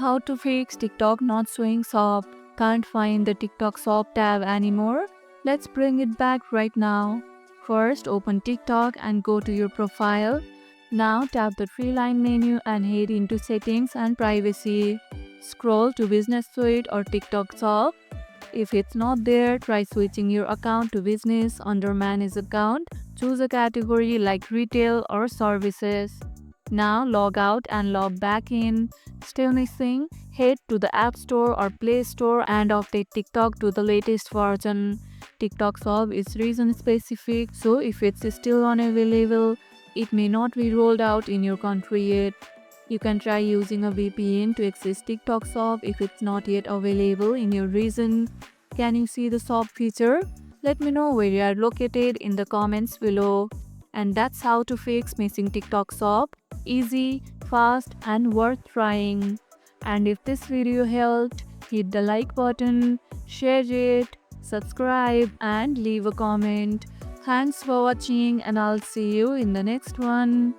How to fix TikTok not showing shop? Can't find the TikTok shop tab anymore? Let's bring it back right now. First, open TikTok and go to your profile. Now tap the three line menu and head into settings and privacy. Scroll to business suite or TikTok shop. If it's not there, try switching your account to business under manage account. Choose a category like retail or services. Now log out and log back in. Still missing? Head to the App Store or Play Store and update TikTok to the latest version. TikTok Shop is region specific, so if it's still unavailable, it may not be rolled out in your country yet. You can try using a VPN to access TikTok Shop if it's not yet available in your region. Can you see the shop feature? Let me know where you are located in the comments below. And that's how to fix missing TikTok Shop. Easy, fast, and worth trying. And if this video helped, hit the like button, share it, subscribe, and leave a comment. Thanks for watching, and I'll see you in the next one.